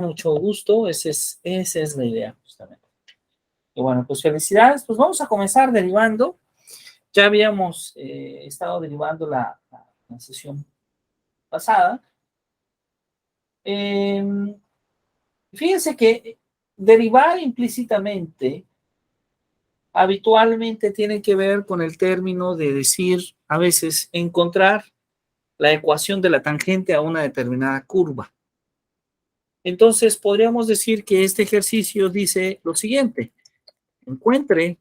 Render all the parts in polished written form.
mucho gusto, esa es la idea, justamente. Y bueno, pues felicidades, pues vamos a comenzar derivando. Ya habíamos estado derivando la sesión pasada. Eh, Fíjense que derivar implícitamente habitualmente tiene que ver con el término de decir, a veces, encontrar la ecuación de la tangente a una determinada curva. Entonces, podríamos decir que este ejercicio dice lo siguiente: encuentre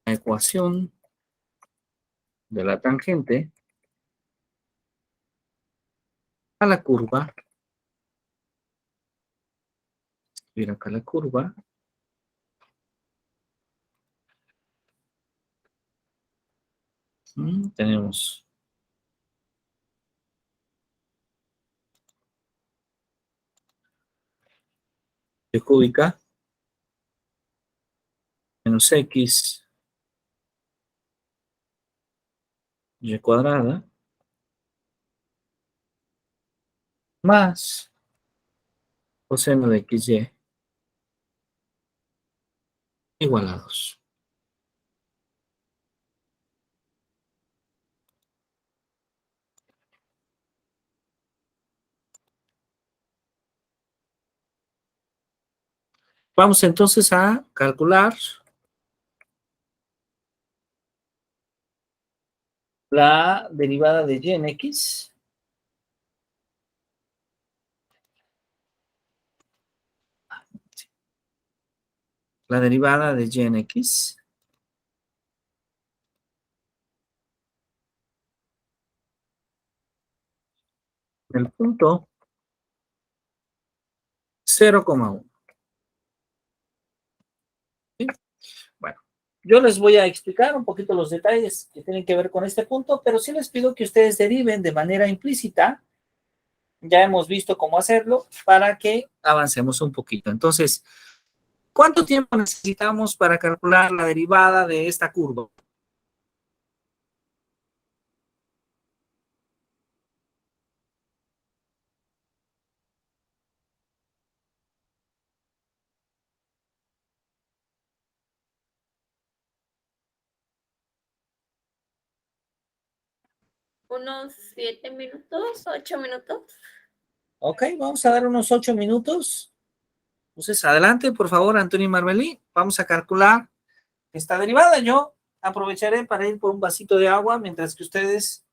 la ecuación de la tangente a la curva, mira acá la curva, tenemos y cúbica menos x y cuadrada más coseno de xy igual a 2. Vamos entonces a calcular la derivada de y en x. La derivada de y en x del punto 0,1. ¿Sí? Bueno, yo les voy a explicar un poquito los detalles que tienen que ver con este punto, pero sí les pido que ustedes deriven de manera implícita. Ya hemos visto cómo hacerlo para que avancemos un poquito. Entonces, ¿cuánto tiempo necesitamos para calcular la derivada de esta curva? Unos 7 minutos, 8 minutos. Ok, vamos a dar unos 8 minutos. Entonces, adelante, por favor, Antonio y Marbelí. Vamos a calcular esta derivada. Yo aprovecharé para ir por un vasito de agua mientras que ustedes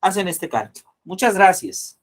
hacen este cálculo. Muchas gracias.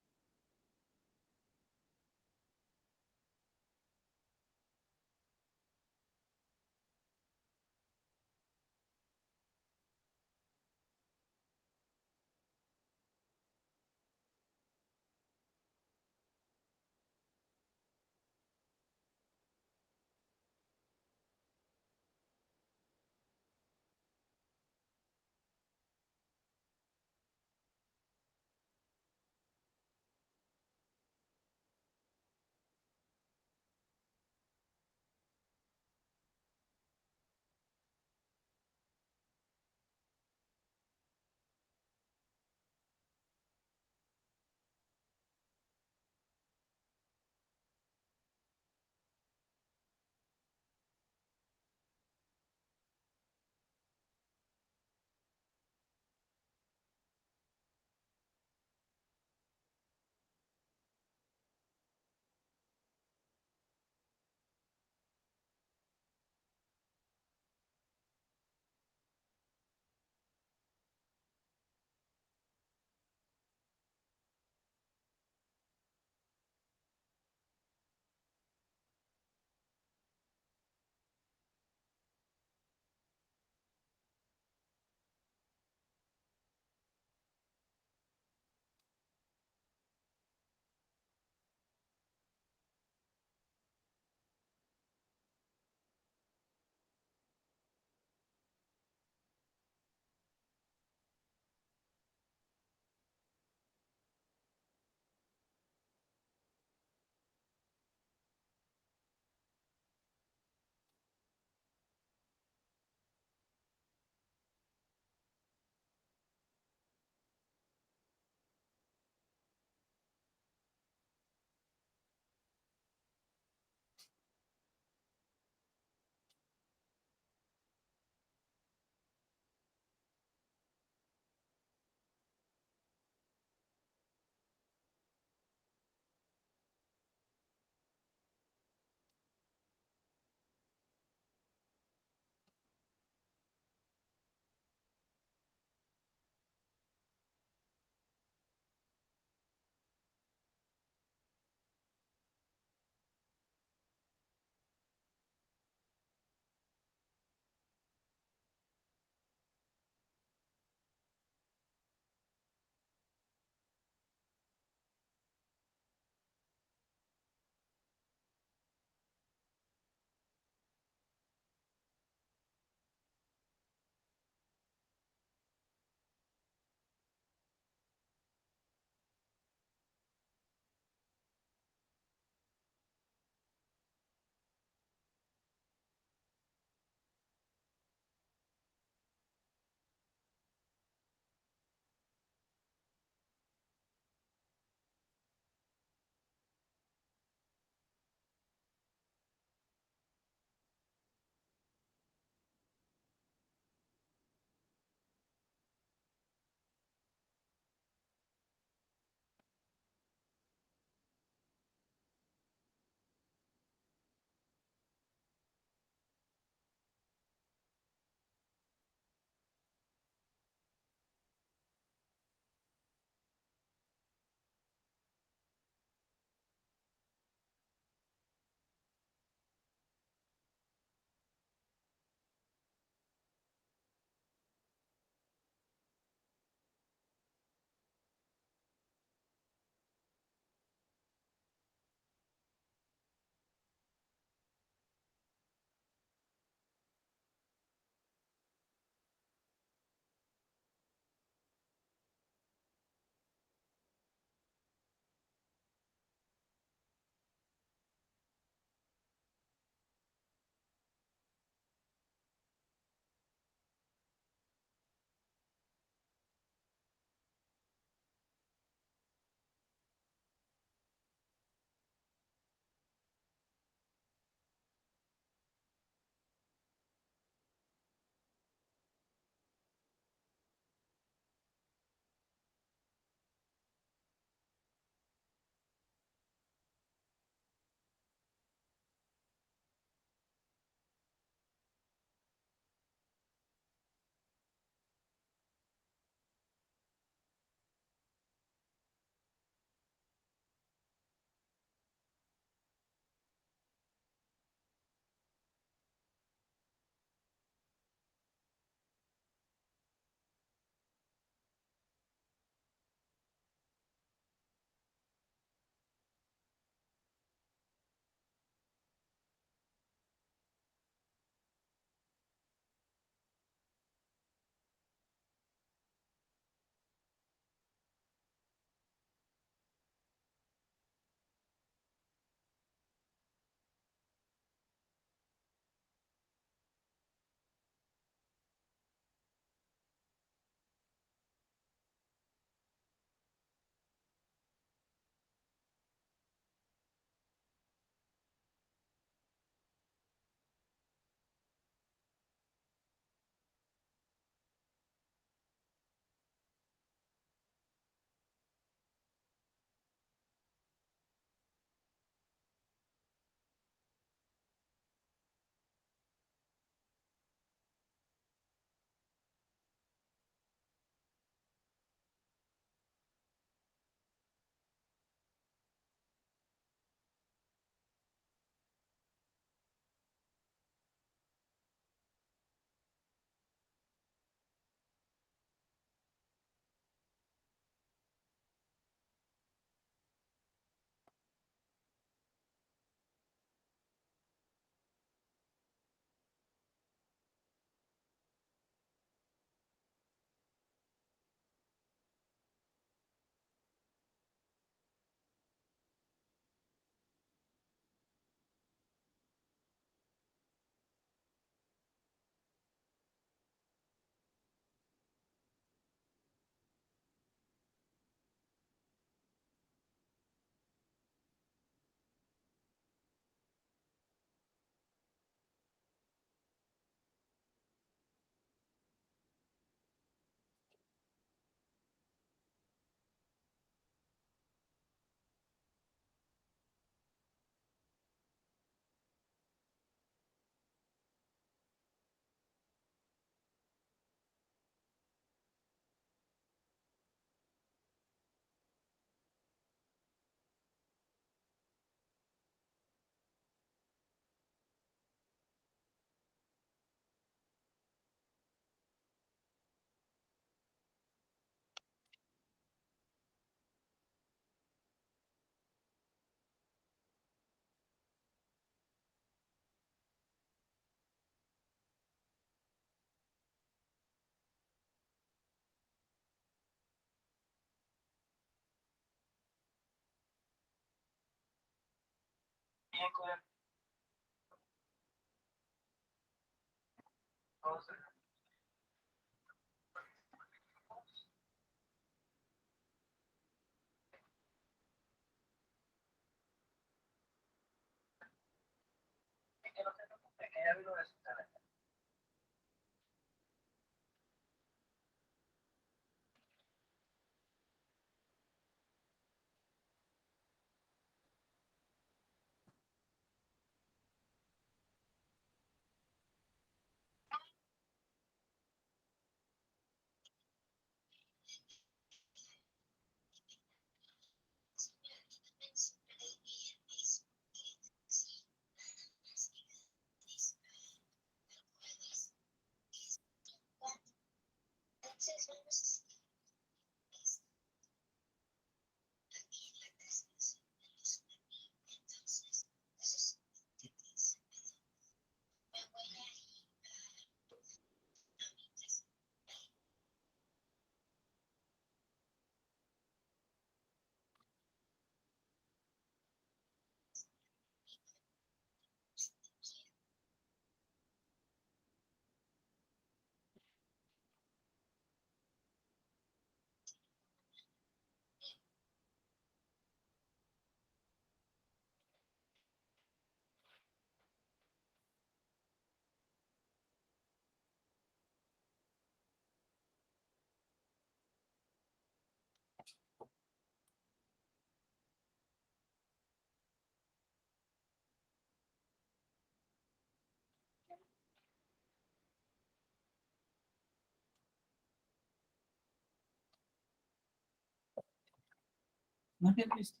Muy bien, listo.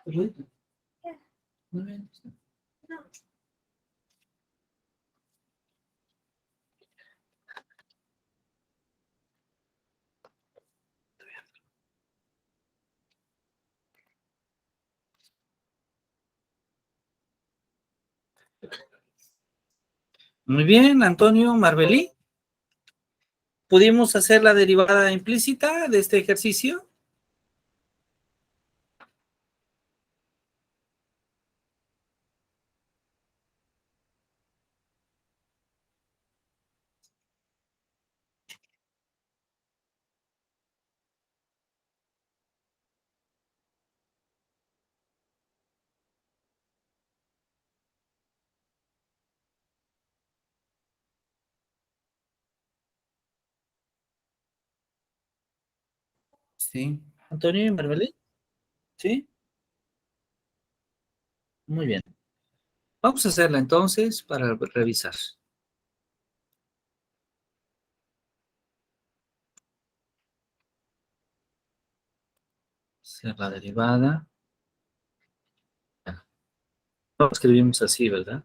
Perfecto. Muy bien, listo. Muy bien, Antonio Marbelí. ¿Pudimos hacer la derivada implícita de este ejercicio? Sí. Antonio Marbelí. Sí. Muy bien. Vamos a hacerla entonces para revisar. Hacer la derivada. Lo escribimos así, ¿verdad?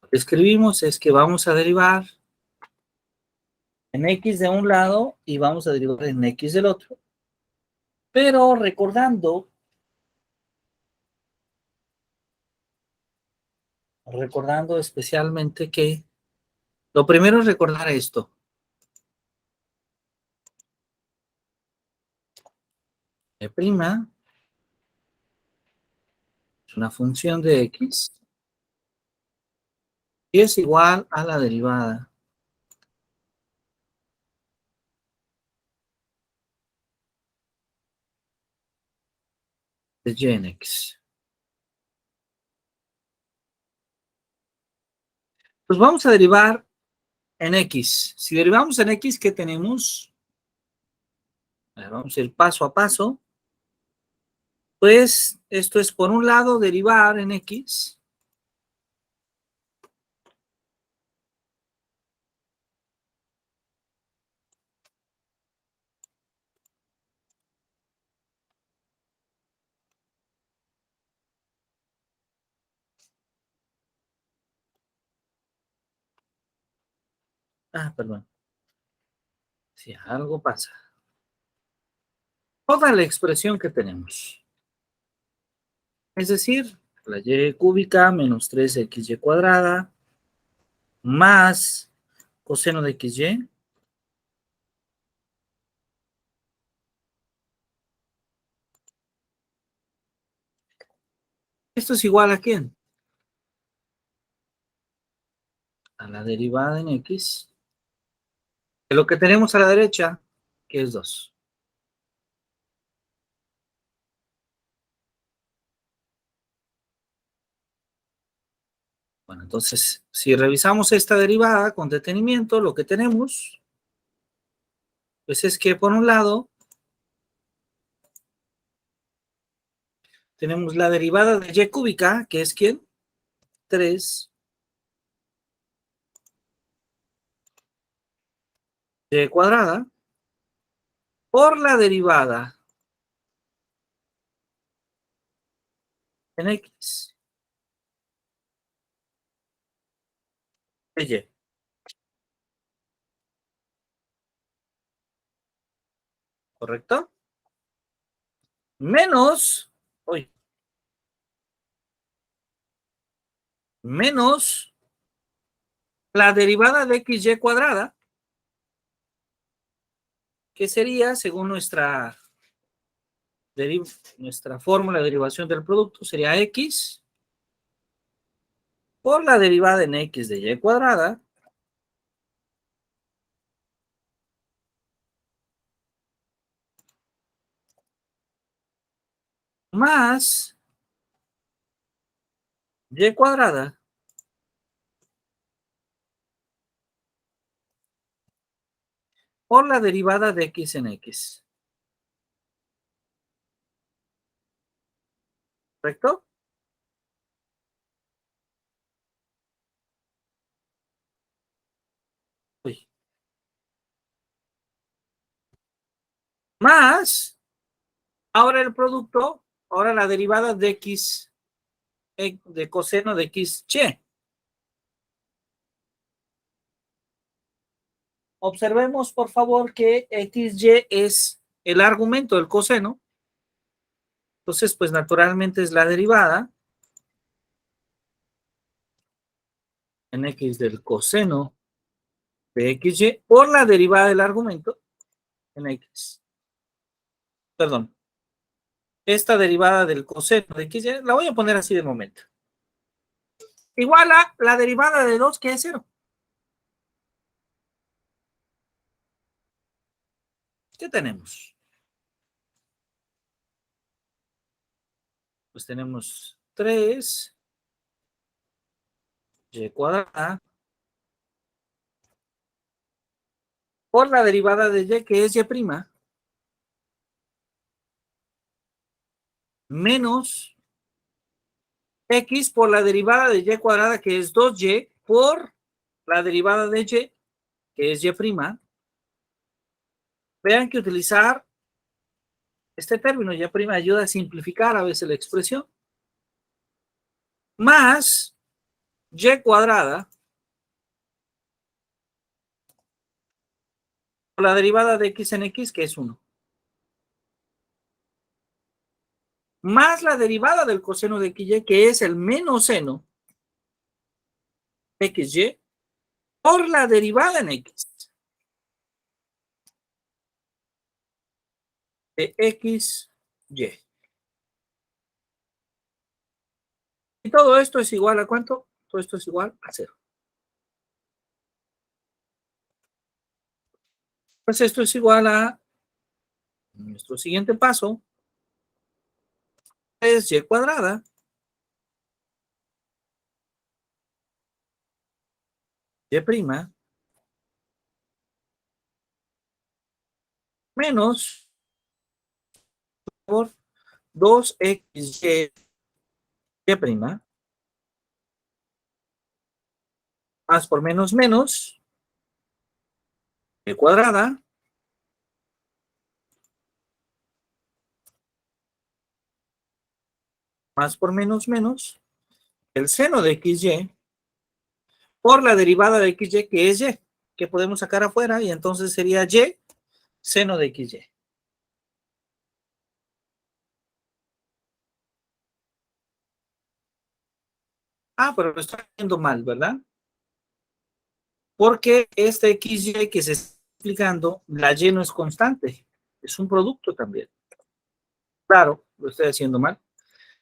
Lo que escribimos es que vamos a derivar en X de un lado y vamos a derivar en X del otro. Pero recordando especialmente que lo primero es recordar esto. E' es una función de X y es igual a la derivada de y en X. Pues vamos a derivar en X. Si derivamos en X, ¿qué tenemos? Vamos a ir paso a paso. Pues esto es, por un lado, derivar en X. Perdón. Si algo pasa. Toda la expresión que tenemos. Es decir, la y cúbica menos 3xy cuadrada más coseno de xy Esto es igual a ¿quién? A la derivada en X. De lo que tenemos a la derecha, que es 2. Bueno, entonces, si revisamos esta derivada con detenimiento, lo que tenemos, pues es que por un lado, tenemos la derivada de y cúbica, que es ¿quién? 3 y cuadrada, por la derivada en X de Y, ¿correcto? Menos, uy, menos la derivada de XY cuadrada, que sería, según nuestra fórmula de derivación del producto, sería X por la derivada en X de Y cuadrada, más Y cuadrada por la derivada de X en X. ¿Correcto? Uy. Más, ahora el producto, ahora la derivada de X, de coseno de X, Y. Observemos, por favor, que XY es el argumento del coseno. Entonces, pues naturalmente es la derivada en X del coseno de XY por la derivada del argumento en X. Perdón. Esta derivada del coseno de XY, la voy a poner así de momento. Igual a la derivada de 2, que es 0. ¿Qué tenemos? Pues tenemos 3 y cuadrada por la derivada de y, que es y prima, menos x por la derivada de y cuadrada, que es 2y, por la derivada de y, que es y prima. Vean que utilizar este término y prima ayuda a simplificar a veces la expresión. Más y cuadrada por la derivada de x en x, que es 1. Más la derivada del coseno de xy, que es el menos seno xy, por la derivada en x de xy. Y todo esto es igual a ¿cuánto? Todo esto es igual a 0. Pues esto es igual a nuestro siguiente paso, es y cuadrada y prima menos por 2xy y prima más por menos menos y cuadrada más por menos menos el seno de xy por la derivada de xy, que es y, que podemos sacar afuera, y entonces sería y seno de xy. Ah, pero lo estoy haciendo mal, ¿verdad? Porque este xy que se está explicando, la y no es constante, es un producto también. Claro, lo estoy haciendo mal.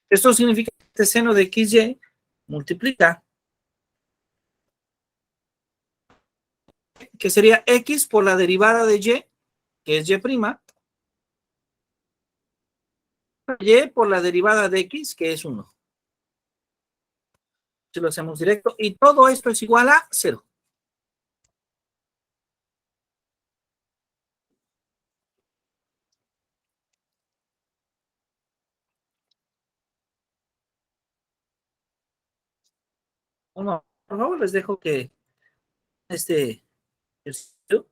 Esto significa este seno de XY multiplica, que sería X por la derivada de Y, que es Y', Y por la derivada de X, que es 1. Si lo hacemos directo, y todo esto es igual a 0. No, por favor, les dejo que este ejercicio.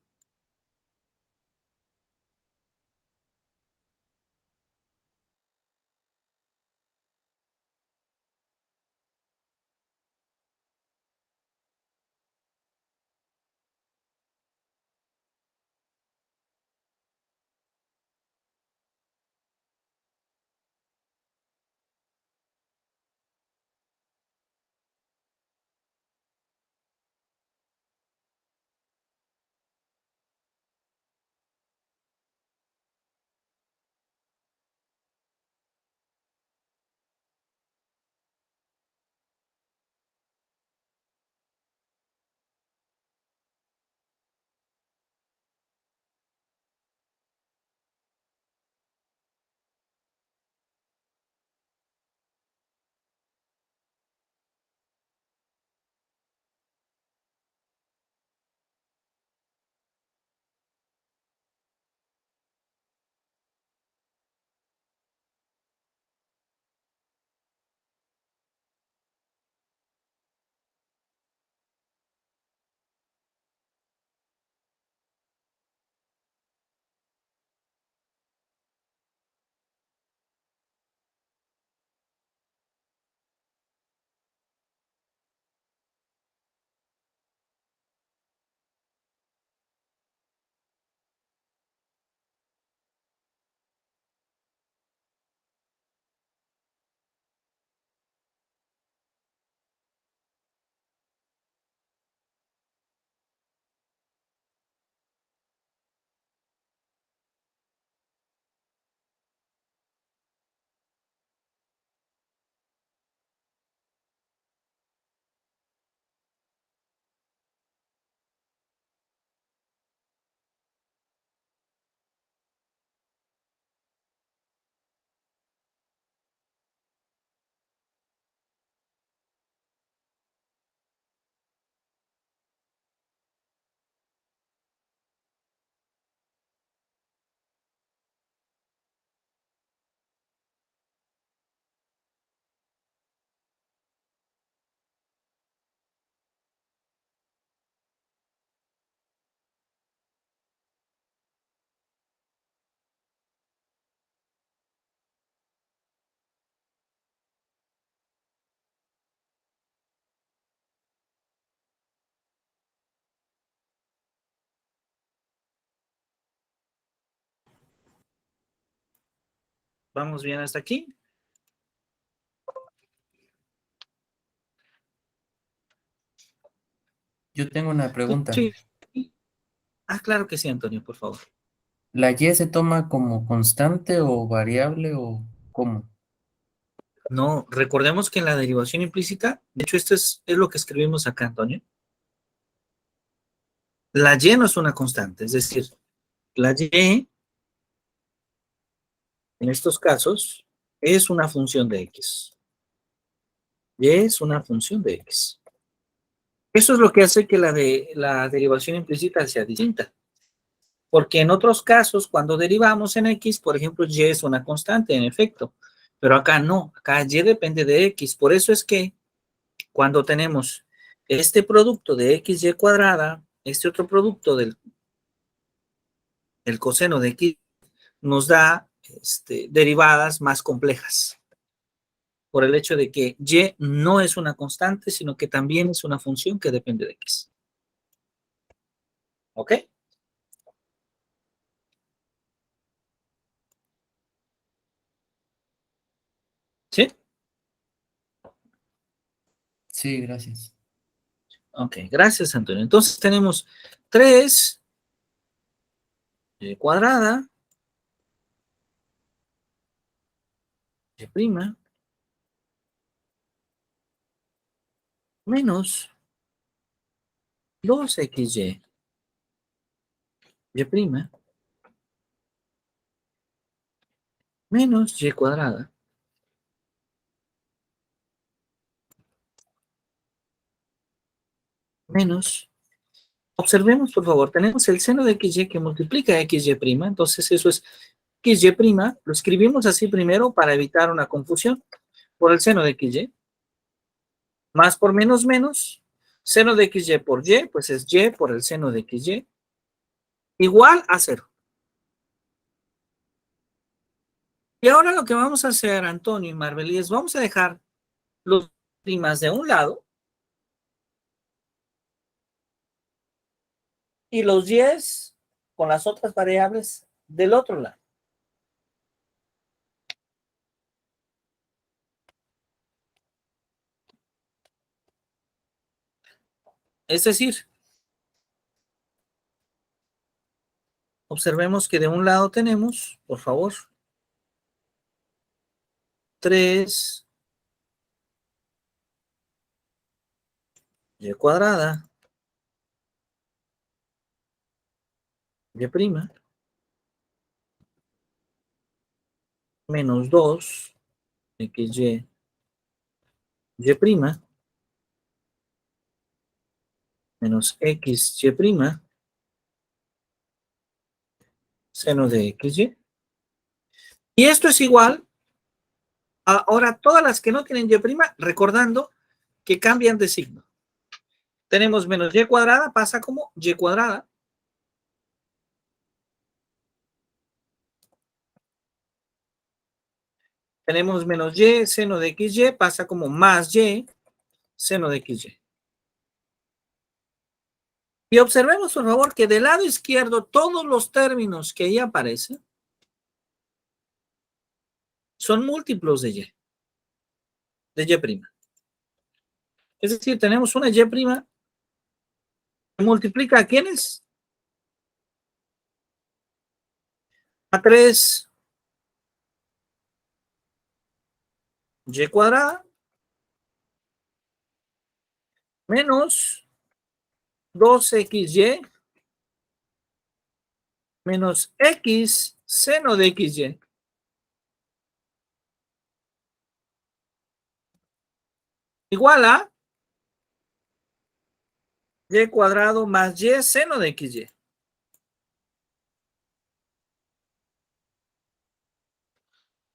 ¿Vamos bien hasta aquí? Yo tengo una pregunta. Sí. Ah, claro que sí, Antonio, por favor. ¿La Y se toma como constante o variable o cómo? No, recordemos que en la derivación implícita, de hecho, esto es lo que escribimos acá, Antonio. La Y no es una constante, es decir, la Y, en estos casos, es una función de X. Y es una función de X. Eso es lo que hace que la derivación implícita sea distinta. Porque en otros casos, cuando derivamos en X, por ejemplo, Y es una constante, en efecto. Pero acá no, acá Y depende de X. Por eso es que cuando tenemos este producto de XY cuadrada, este otro producto del coseno de X, nos da derivadas más complejas. Por el hecho de que Y no es una constante, sino que también es una función que depende de X. ¿Ok? ¿Sí? Sí, gracias. Ok, gracias, Antonio. Entonces tenemos 3 Y cuadrada, Y prima, menos 2xy, y' menos y cuadrada menos, observemos por favor, tenemos el seno de xy que multiplica xy', entonces eso es xy', lo escribimos así primero para evitar una confusión, por el seno de xy, más por menos menos, seno de xy por y, pues es y por el seno de xy, igual a 0. Y ahora lo que vamos a hacer, Antonio y Marbelí, es vamos a dejar los primas de un lado y los 10 con las otras variables del otro lado. Es decir, observemos que de un lado tenemos, por favor, 3 y cuadrada, y prima, menos 2 xy, y prima, menos xy prima, seno de xy. Y esto es igual a ahora todas las que no tienen y prima, recordando que cambian de signo. Tenemos menos y cuadrada, pasa como y cuadrada. Tenemos menos y, seno de xy, pasa como más y, seno de xy. Y observemos, por favor, que del lado izquierdo todos los términos que ahí aparecen son múltiplos de y'. Es decir, tenemos una y' que multiplica ¿a quiénes? A 3 y cuadrada menos 2xy menos x seno de xy. Igual a y cuadrado más y seno de xy.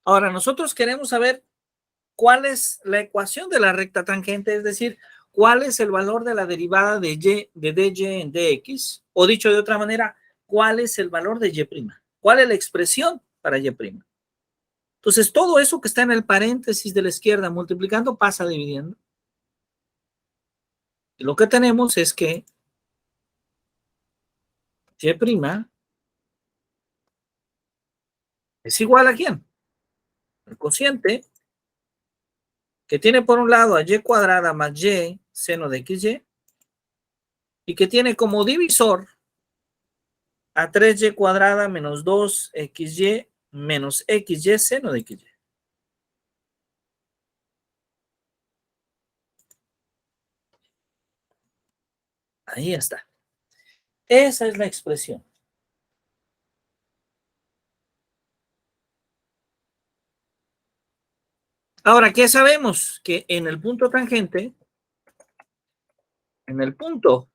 Ahora, nosotros queremos saber cuál es la ecuación de la recta tangente, es decir, cuál es el valor de la derivada de y, de dy en dx, o dicho de otra manera, cuál es el valor de y', cuál es la expresión para y'. Entonces, todo eso que está en el paréntesis de la izquierda multiplicando pasa dividiendo. Y lo que tenemos es que y' es igual a ¿quién? El cociente que tiene por un lado a y cuadrada más y seno de xy y que tiene como divisor a 3y cuadrada menos 2xy menos xy seno de xy. Ahí está. Esa es la expresión. Ahora, ¿qué sabemos? Que en el punto tangente, en el punto,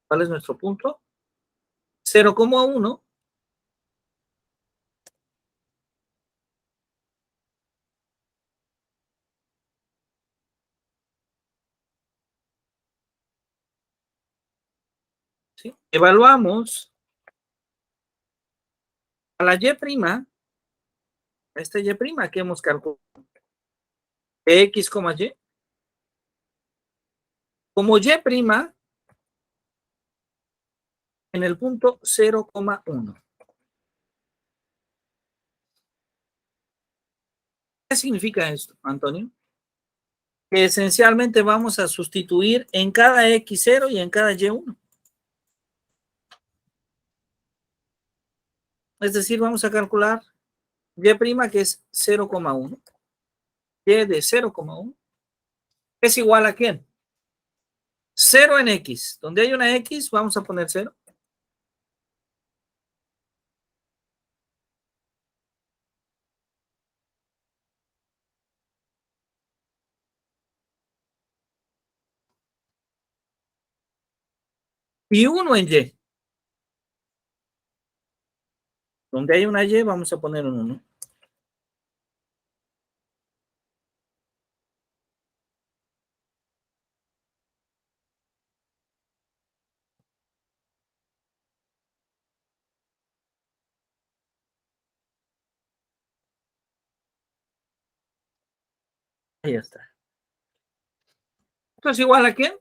¿cuál es nuestro punto? 0,1. ¿Sí? Evaluamos a la y', esta y' que hemos calculado, x, y, como y' en el punto 0,1. ¿Qué significa esto, Antonio? Que esencialmente vamos a sustituir en cada x0 y en cada y1. Es decir, vamos a calcular y' que es 0,1. Y de 0,1 es igual a ¿quién? 0 en X. Donde hay una X, vamos a poner 0. Y 1 en Y. Donde hay una Y, vamos a poner un 1. Ahí está. ¿Esto es igual a quién?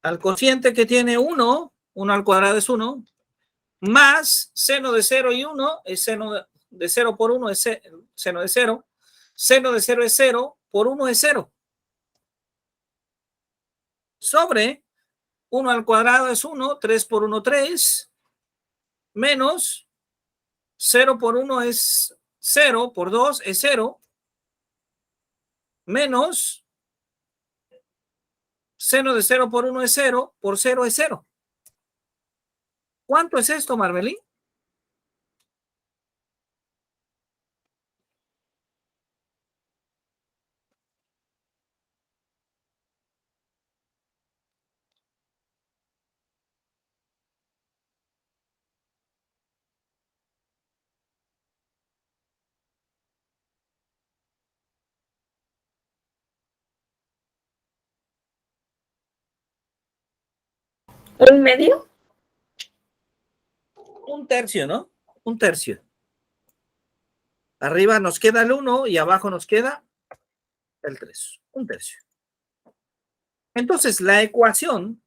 Al cociente que tiene 1, 1 al cuadrado es 1, más seno de 0 y 1 es seno de 0 por 1 es seno de 0, seno de 0 es 0, por 1 es 0. Sobre 1 al cuadrado es 1, 3 por 1, 3, menos 0 por 1 es 0, por 2 es 0, menos seno de 0 por 1 es 0, por 0 es 0. ¿Cuánto es esto, Marbelín? ¿Un medio? Un tercio, ¿no? Un tercio. Arriba nos queda el 1 y abajo nos queda el 3. Un tercio. Entonces, la ecuación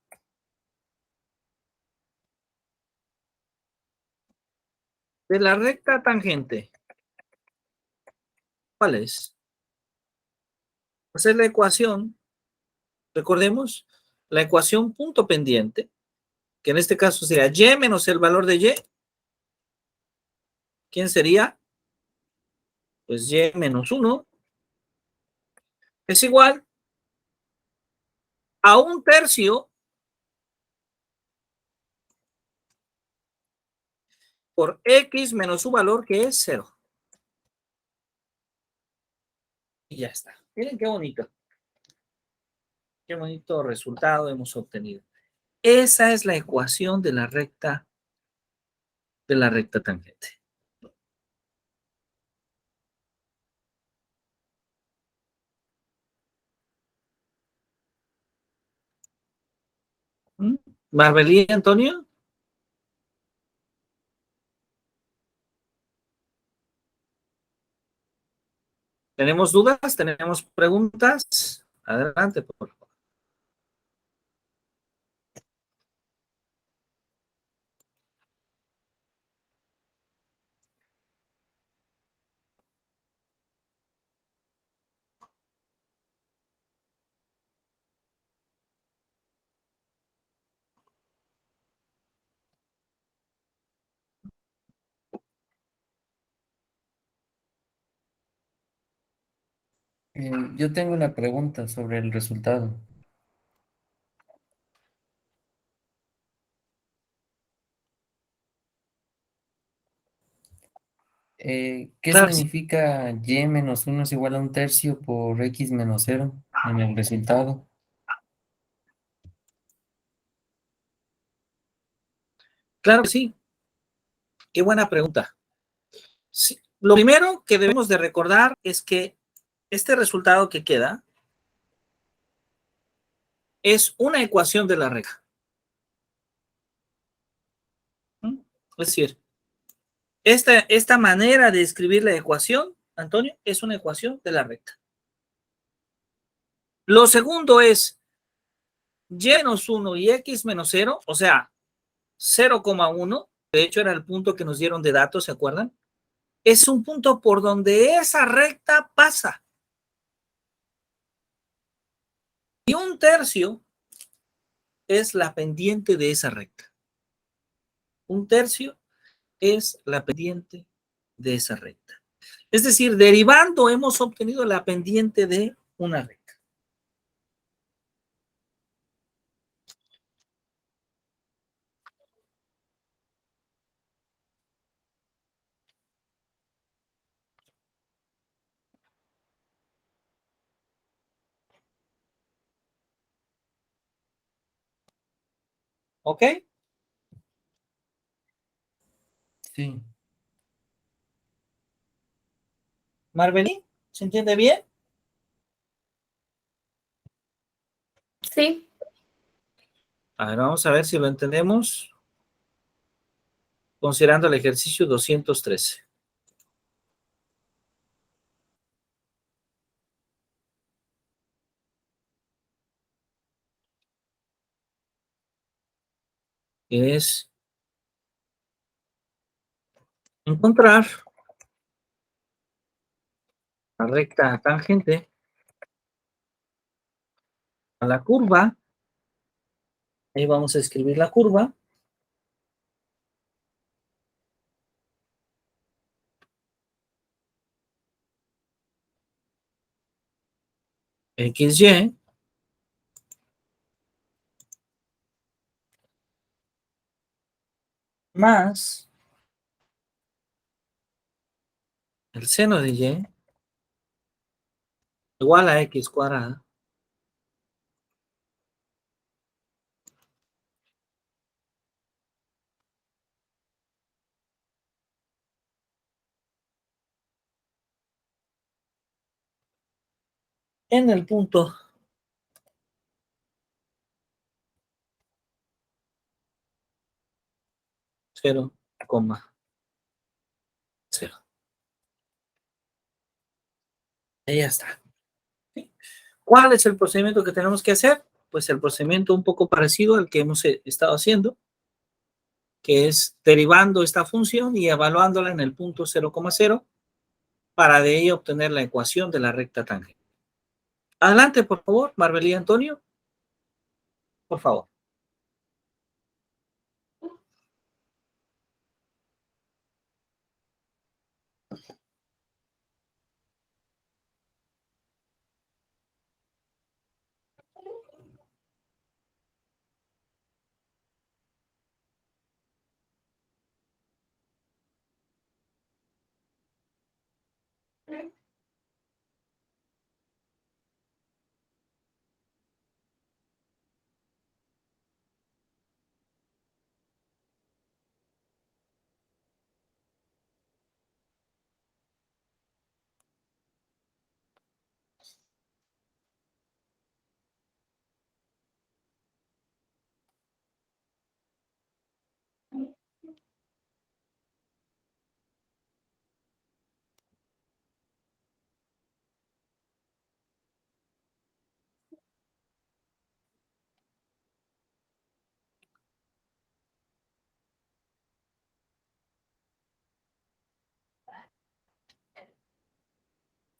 de la recta tangente, ¿cuál es? Pues es la ecuación, recordemos, la ecuación punto pendiente, que en este caso sería y menos el valor de y. ¿Quién sería? Pues y menos 1 es igual a un tercio por x menos su valor, que es 0. Y ya está. Miren qué bonito. Qué bonito resultado hemos obtenido. Esa es la ecuación de la recta tangente. Marbelí, Antonio. ¿Tenemos dudas? ¿Tenemos preguntas? Adelante, por favor. Yo tengo una pregunta sobre el resultado. ¿Qué Claro, sí. significa y menos 1 es igual a un tercio por x menos 0 en el resultado? Claro que sí. Qué buena pregunta. Sí. Lo primero que debemos de recordar es que este resultado que queda es una ecuación de la recta. Es decir, esta manera de escribir la ecuación, Antonio, es una ecuación de la recta. Lo segundo es y menos 1 y x menos 0, o sea, 0,1, de hecho era el punto que nos dieron de datos, ¿se acuerdan? Es un punto por donde esa recta pasa. Y un tercio es la pendiente de esa recta. Un tercio es la pendiente de esa recta. Es decir, derivando hemos obtenido la pendiente de una recta. ¿Ok? Sí, Marbelí, ¿se entiende bien? Sí, A ver, vamos a ver si lo entendemos considerando el ejercicio 213. Que es encontrar la recta tangente a la curva. Ahí vamos a escribir la curva. XY más el seno de Y igual a X cuadrada en el punto 0,0. Ahí ya está. ¿Sí? ¿Cuál es el procedimiento que tenemos que hacer? Pues el procedimiento un poco parecido al que hemos estado haciendo, que es derivando esta función y evaluándola en el punto 0,0 para de ahí obtener la ecuación de la recta tangente. Adelante, por favor, Marbelí Antonio, por favor.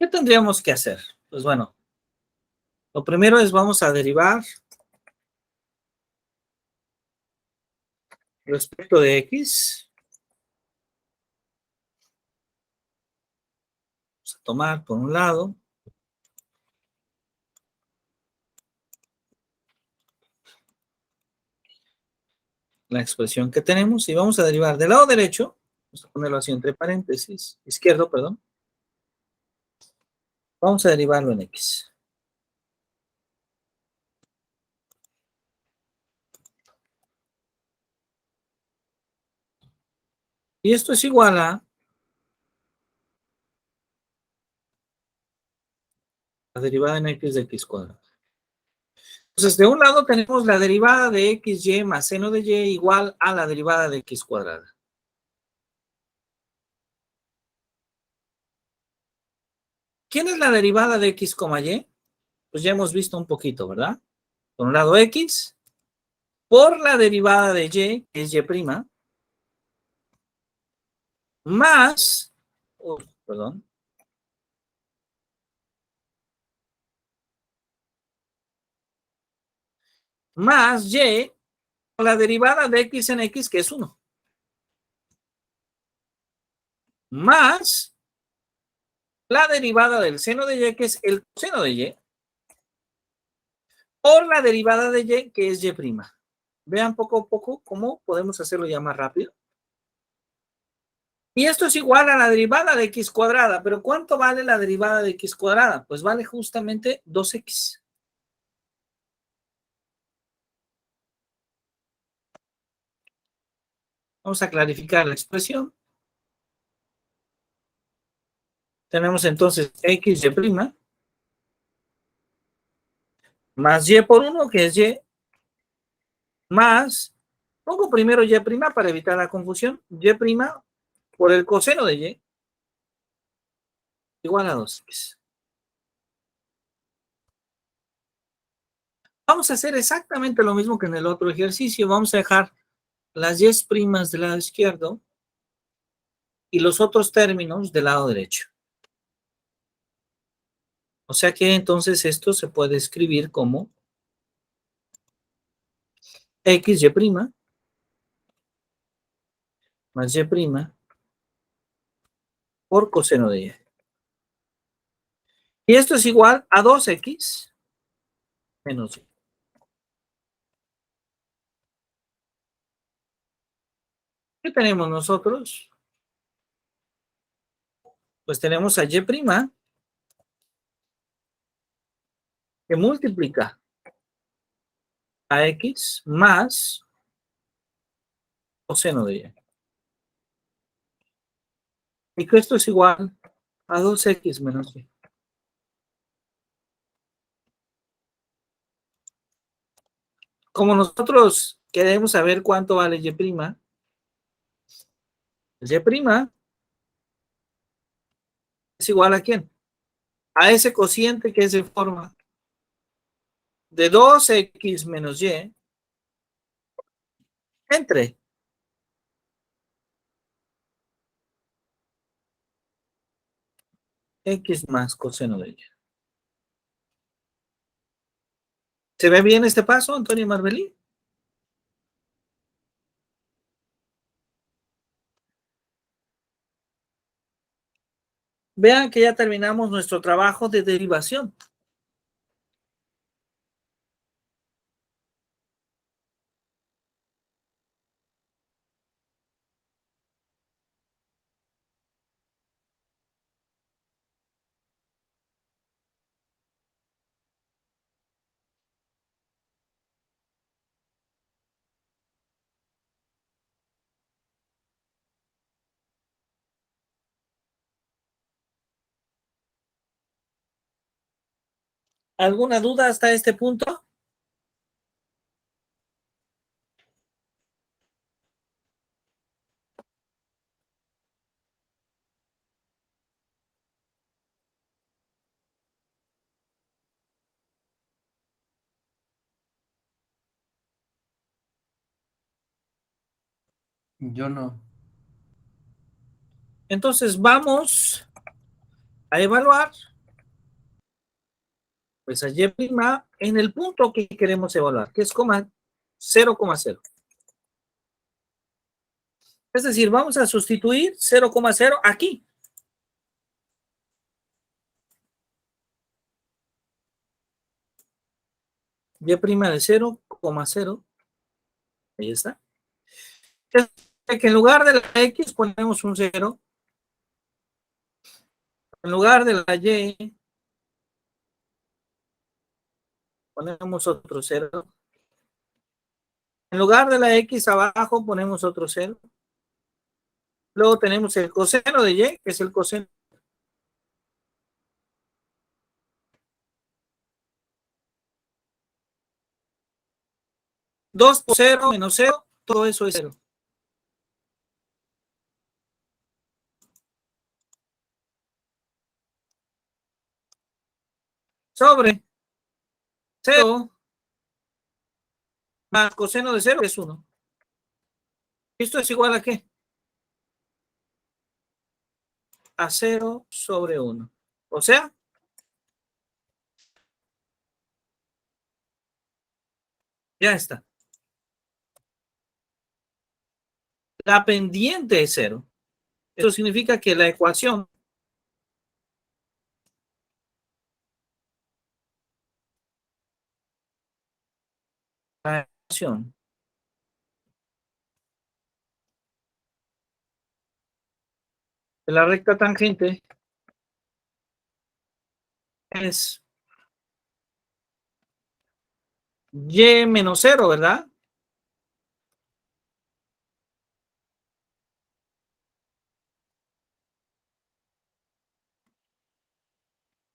¿Qué tendríamos que hacer? Pues bueno, lo primero es vamos a derivar respecto de X. Vamos a tomar por un lado la expresión que tenemos y vamos a derivar del lado derecho, vamos a ponerlo así entre paréntesis, izquierdo, perdón, vamos a derivarlo en X. Y esto es igual a la derivada en X de X cuadrado. Entonces, de un lado tenemos la derivada de XY más seno de Y igual a la derivada de X cuadrada. ¿Quién es la derivada de X, Y? Pues ya hemos visto un poquito, ¿verdad? Por un lado X, por la derivada de Y, que es Y', más, perdón, más Y, por la derivada de X en X, que es 1. Más la derivada del seno de y, que es el coseno de y, por la derivada de y, que es y'. Vean poco a poco cómo podemos hacerlo ya más rápido. Y esto es igual a la derivada de x cuadrada. ¿Pero cuánto vale la derivada de x cuadrada? Pues vale justamente 2x. Vamos a clarificar la expresión. Tenemos entonces xy' más y por 1, que es y, más, pongo primero y' para evitar la confusión, y' por el coseno de y, igual a 2x. Vamos a hacer exactamente lo mismo que en el otro ejercicio. Vamos a dejar las y' del lado izquierdo y los otros términos del lado derecho. O sea que entonces esto se puede escribir como xy' más y' por coseno de y. Y esto es igual a 2x menos y. ¿Qué tenemos nosotros? Pues tenemos a y' que multiplica a x más coseno de y. Y que esto es igual a 2x menos y. Como nosotros queremos saber cuánto vale y', y' es igual a ¿quién? A ese cociente que se forma de 2x menos y entre x más coseno de y. ¿Se ve bien este paso, Antonio Marbelí? Vean que ya terminamos nuestro trabajo de derivación. ¿Alguna duda hasta este punto? Yo no. Entonces vamos a evaluar pues a y' en el punto que queremos evaluar, que es 0,0. Es decir, vamos a sustituir 0,0 aquí. Y' de 0,0. Ahí está. Que en lugar de la x ponemos un 0. En lugar de la y ponemos otro 0. En lugar de la x abajo ponemos otro 0. Luego tenemos el coseno de y, que es el coseno. 2 por 0 menos 0, todo eso es 0. Sobre 0 más coseno de 0 es 1. ¿Esto es igual a qué? A 0 sobre 1. O sea, ya está. La pendiente es 0. Eso significa que la ecuación de la recta tangente es y menos 0, ¿verdad?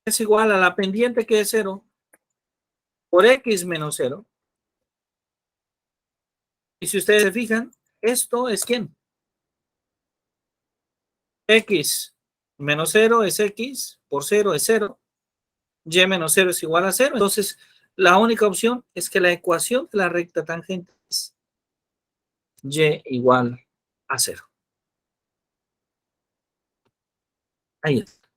Es igual a la pendiente que es 0 por x menos 0. Y si ustedes se fijan, esto es ¿quién? X menos 0 es x, por 0 es 0, y menos 0 es igual a 0. Entonces, la única opción es que la ecuación de la recta tangente es y igual a 0. Ahí está.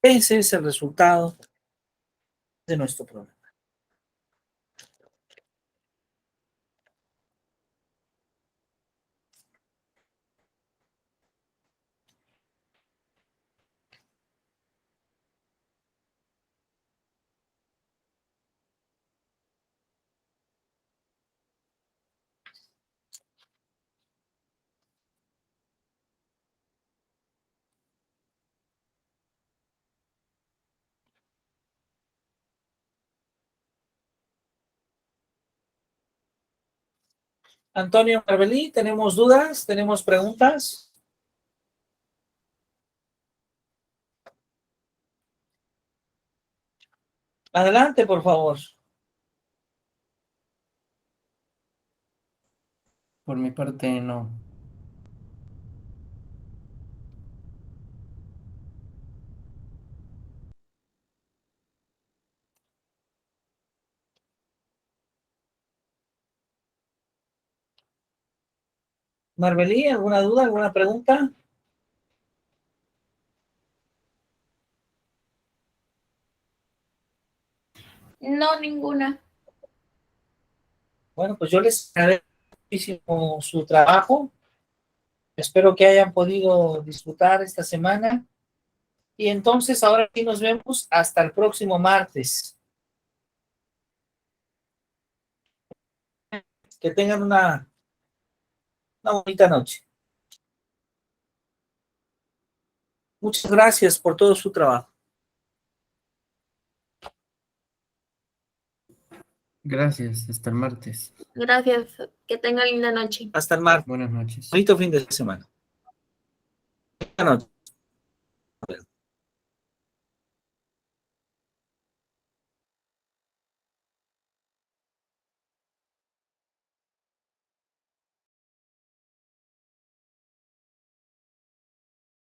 Ese es el resultado de nuestro problema. Antonio Marbelí, ¿tenemos dudas? ¿Tenemos preguntas? Adelante, por favor. Por mi parte, no. Marbelí, ¿alguna duda? ¿Alguna pregunta? No, ninguna. Bueno, pues yo les agradezco muchísimo su trabajo. Espero que hayan podido disfrutar esta semana. Y entonces ahora sí nos vemos hasta el próximo martes. Que tengan una bonita noche. Muchas gracias por todo su trabajo. Gracias, hasta el martes. Gracias. Que tenga linda noche. Hasta el martes. Buenas noches. Bonito fin de semana. Buenas noches.